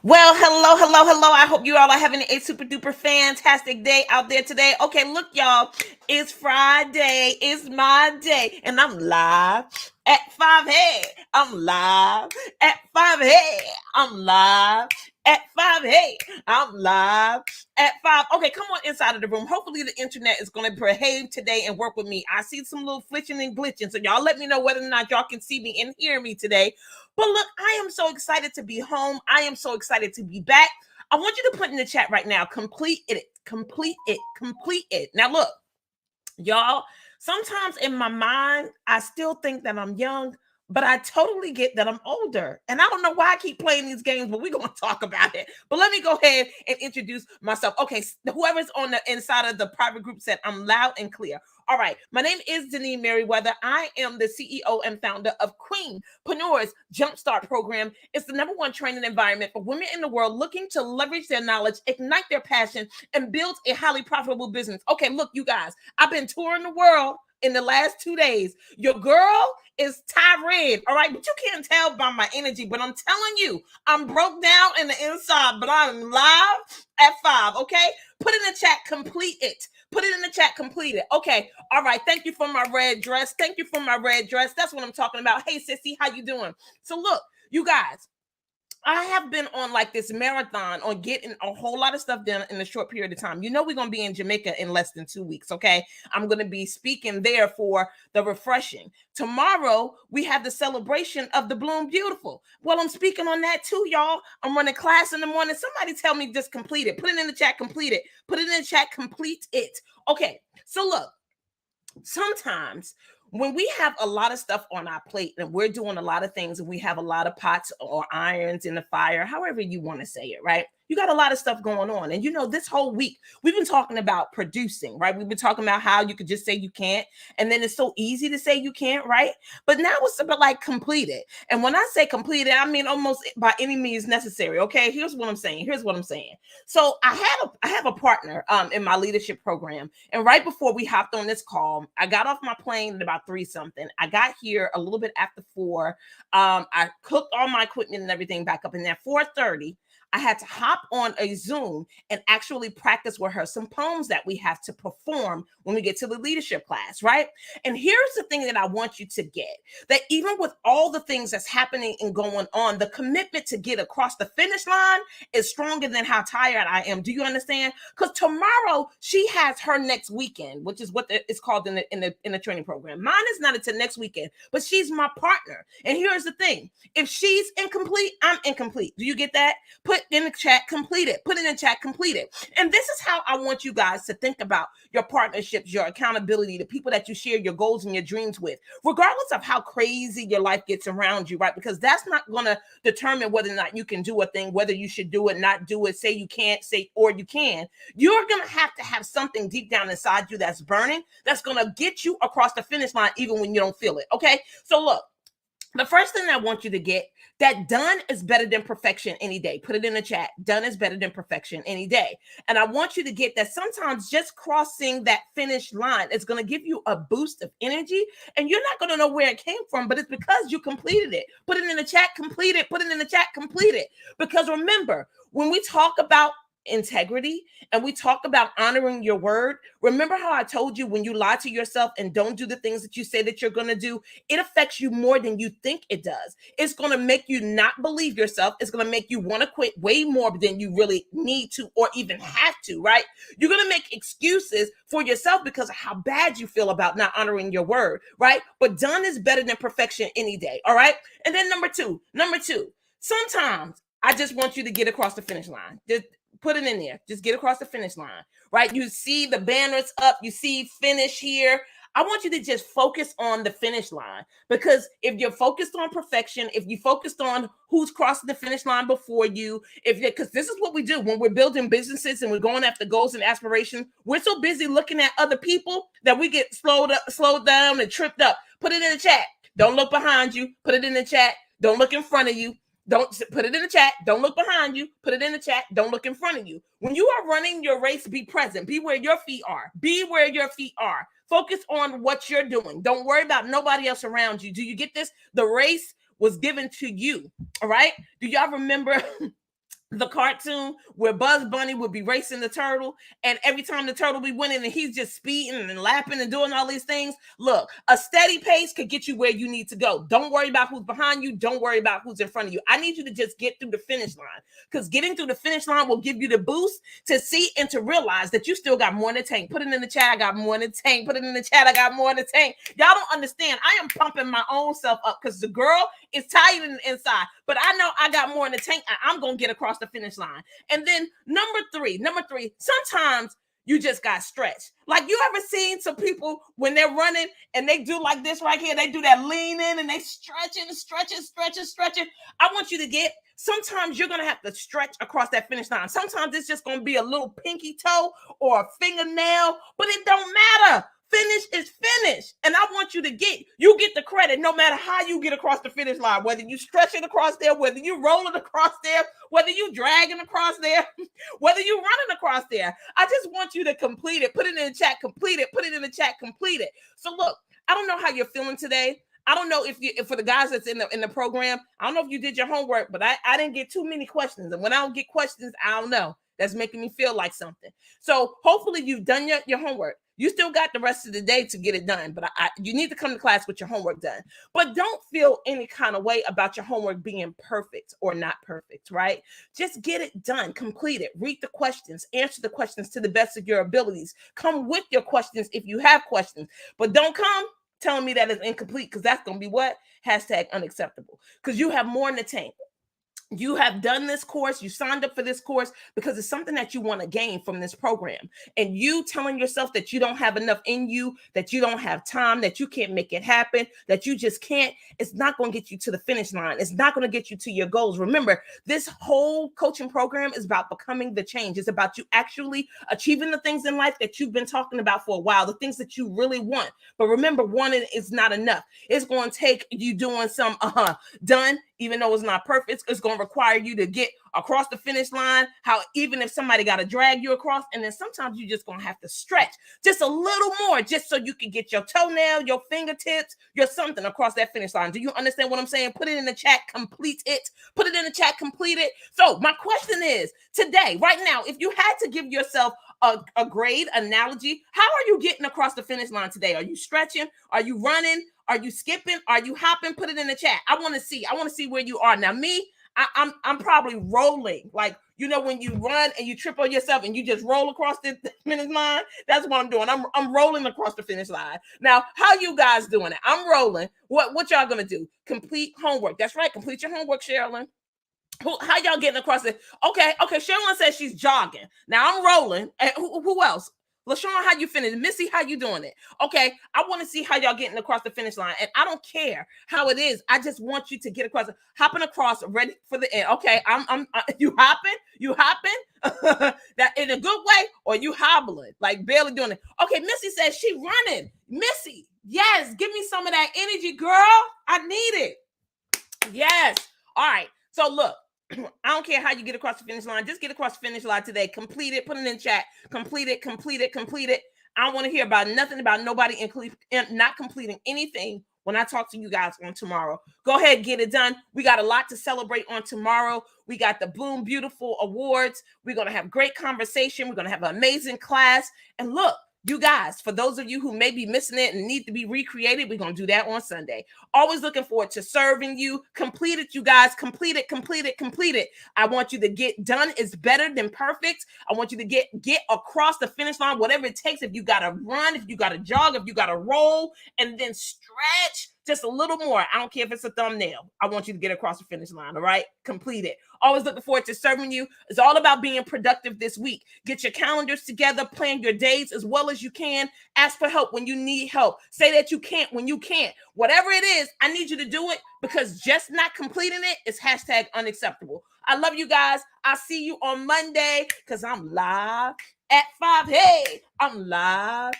Well, hello, hello, hello. I hope you all are having a super duper fantastic day out there today. Okay, look, y'all, it's Friday. It's my day, and I'm live at 5. Hey, I'm live at 5. Hey, I'm live at 5. Hey, I'm live at 5. Okay, come on inside of the room. Hopefully, the internet is going to behave today and work with me. I see some little flitching and glitching, so y'all let me know whether or not y'all can see me and hear me today. But look, I am so excited to be home. I am so excited to be back. I want you to put in the chat right now, complete it, complete it, complete it. Now, look, y'all, sometimes in my mind, I still think that I'm young, but I totally get that I'm older. And I don't know why I keep playing these games, but we're going to talk about it. But let me go ahead and introduce myself. Okay, whoever's on the inside of the private group said I'm loud and clear. All right, my name is Denise Merriweather. I am the CEO and founder of Queenpreneurs Jumpstart Program. It's the #1 training environment for women in the world looking to leverage their knowledge, ignite their passion, and build a highly profitable business. Okay, look, you guys, I've been touring the world in the last 2 days. Your girl is tired, all right? But you can't tell by my energy, but I'm telling you, I'm broke down in the inside, but I'm live at 5, okay? Put in the chat, complete it. Put it in the chat, complete it. Okay, all right. Thank you for my red dress. Thank you for my red dress. That's what I'm talking about. Hey, sissy, how you doing? So look, you guys, I have been on like this marathon on getting a whole lot of stuff done in a short period of time. You know, we're going to be in Jamaica in less than 2 weeks. Okay. I'm going to be speaking there for the refreshing. Tomorrow, we have the celebration of the Bloom Beautiful. Well, I'm speaking on that too, y'all. I'm running class in the morning. Somebody tell me just complete it. Put it in the chat, complete it. Put it in the chat, complete it. Okay. So look, sometimes when we have a lot of stuff on our plate and we're doing a lot of things and we have a lot of pots or irons in the fire, however you want to say it, right? You got a lot of stuff going on. And you know, this whole week, we've been talking about producing, right? We've been talking about how you could just say you can't. And then it's so easy to say you can't, right? But now it's about like complete it. And when I say complete it, I mean almost by any means necessary. Okay. Here's what I'm saying. So I have a partner in my leadership program. And right before we hopped on this call, I got off my plane at about 3 something. I got here a little bit after 4. I cooked all my equipment and everything back up. And at 4:30, I had to hop on a Zoom and actually practice with her some poems that we have to perform when we get to the leadership class, right? And here's the thing that I want you to get, that even with all the things that's happening and going on, the commitment to get across the finish line is stronger than how tired I am. Do you understand? Because tomorrow she has her next weekend, which is what it's called in the training program. Mine is not until next weekend, but she's my partner. And here's the thing: if she's incomplete, I'm incomplete. Do you get that? Put in the chat, complete it. Put in the chat, complete it. And this is how I want you guys to think about your partnerships, your accountability, the people that you share your goals and your dreams with, regardless of how crazy your life gets around you, right? Because that's not going to determine whether or not you can do a thing, whether you should do it, not do it, say you can't, say, or you can. You're going to have something deep down inside you that's burning, that's going to get you across the finish line, even when you don't feel it. Okay. So look, the first thing I want you to get, that done is better than perfection any day. Put it in the chat. Done is better than perfection any day. And I want you to get that sometimes just crossing that finish line is going to give you a boost of energy, and you're not going to know where it came from, but it's because you completed it. Put it in the chat, complete it. Put it in the chat, complete it. Because remember, when we talk about integrity and we talk about honoring your word, remember how I told you, when you lie to yourself and don't do the things that you say that you're going to do, it affects you more than you think it does. It's going to make you not believe yourself. It's going to make you want to quit way more than you really need to or even have to, right? You're going to make excuses for yourself because of how bad you feel about not honoring your word, right? But done is better than perfection any day, all right? And then number two, sometimes I just want you to get across the finish line. Just put it in there. Just get across the finish line, right? You see the banners up. You see finish here. I want you to just focus on the finish line, because if you're focused on perfection, if you focused on who's crossing the finish line before you, because this is what we do when we're building businesses and we're going after goals and aspirations, we're so busy looking at other people that we get slowed down and tripped up. Put it in the chat. Don't look behind you. Put it in the chat. Don't look in front of you. Don't put it in the chat. Don't look behind you. Put it in the chat. Don't look in front of you. When you are running your race, be present. Be where your feet are. Be where your feet are. Focus on what you're doing. Don't worry about nobody else around you. Do you get this? The race was given to you. All right. Do y'all remember the cartoon where Bugs Bunny would be racing the turtle, and every time the turtle be winning and he's just speeding and lapping and doing all these things. Look, a steady pace could get you where you need to go. Don't worry about who's behind you. Don't worry about who's in front of you. I need you to just get through the finish line, because getting through the finish line will give you the boost to see and to realize that you still got more in the tank. Put it in the chat. I got more in the tank. Put it in the chat. I got more in the tank. Y'all don't understand. I am pumping my own self up because the girl is tired in the inside, but I know I got more in the tank. I'm going to get across the finish line. And then number three, sometimes you just got stretched. Like, you ever seen some people when they're running and they do like this right here, they do that lean in and they stretching. I want you to get, sometimes you're going to have to stretch across that finish line. Sometimes it's just going to be a little pinky toe or a fingernail, but it don't matter. Finish is finish. And I want you to get the credit no matter how you get across the finish line, whether you stretch it across there, whether you roll it across there, whether you dragging across there, whether you running across there. I just want you to complete it. Put it in the chat, complete it. Put it in the chat, complete it. So look, I don't know how you're feeling today. I don't know if for the guys that's in the program, I don't know if you did your homework, but I didn't get too many questions. And when I don't get questions, I don't know. That's making me feel like something. So hopefully you've done your homework. You still got the rest of the day to get it done, but you need to come to class with your homework done. But don't feel any kind of way about your homework being perfect or not perfect, right? Just get it done, complete it, read the questions, answer the questions to the best of your abilities. Come with your questions if you have questions, but don't come telling me that it's incomplete, because that's going to be what? #unacceptable, because you have more in the tank. You have done this course, you signed up for this course because it's something that you want to gain from this program. And you telling yourself that you don't have enough in you, that you don't have time, that you can't make it happen, that you just can't, it's not going to get you to the finish line. It's not going to get you to your goals. Remember, this whole coaching program is about becoming the change. It's about you actually achieving the things in life that you've been talking about for a while, the things that you really want. But remember, wanting is not enough. It's going to take you doing some done, even though it's not perfect. It's going to require you to get across the finish line, how even if somebody got to drag you across, and then sometimes you just going to have to stretch just a little more just so you can get your toenail, your fingertips, your something across that finish line. Do you understand what I'm saying? Put it in the chat, complete it. Put it in the chat, complete it. So my question is, today, right now, if you had to give yourself a grade analogy, how are you getting across the finish line today? Are you stretching? Are you running? Are you skipping? Are you hopping? Put it in the chat. I want to see where you are. Now, me, I'm probably rolling. Like, you know, when you run and you trip on yourself and you just roll across the finish line, that's what I'm doing. I'm rolling across the finish line. Now, how you guys doing it? I'm rolling. What y'all gonna do? Complete homework. That's right. Complete your homework, Sherilyn. How y'all getting across it? Okay. Sherilyn says she's jogging. Now I'm rolling. And who else? LaShawn, how you finished? Missy, how you doing it? Okay, I want to see how y'all getting across the finish line. And I don't care how it is. I just want you to get across, hopping across, ready for the end. Okay, you hopping? That in a good way, or you hobbling, like barely doing it? Okay, Missy says she running. Missy, yes, give me some of that energy, girl. I need it. Yes. All right. So look, I don't care how you get across the finish line. Just get across the finish line today. Complete it. Put it in chat. Complete it. I don't want to hear about nothing about nobody not completing anything when I talk to you guys on tomorrow. Go ahead, get it done. We got a lot to celebrate on tomorrow. We got the Bloom Beautiful Awards. We're going to have great conversation. We're going to have an amazing class. And look, you guys, for those of you who may be missing it and need to be recreated, we're going to do that on Sunday. Always looking forward to serving you. Complete it, you guys. Complete it. I want you to get done. It's better than perfect. I want you to get across the finish line, whatever it takes. If you got to run, if you got to jog, if you got to roll, and then stretch just a little more. I don't care if it's a thumbnail. I want you to get across the finish line, all right? Complete it. Always looking forward to serving you. It's all about being productive this week. Get your calendars together, plan your days as well as you can. Ask for help when you need help. Say that you can't when you can't. Whatever it is, I need you to do it, because just not completing it is #unacceptable. I love you guys. I'll see you on Monday, because I'm live at 5. Hey, I'm live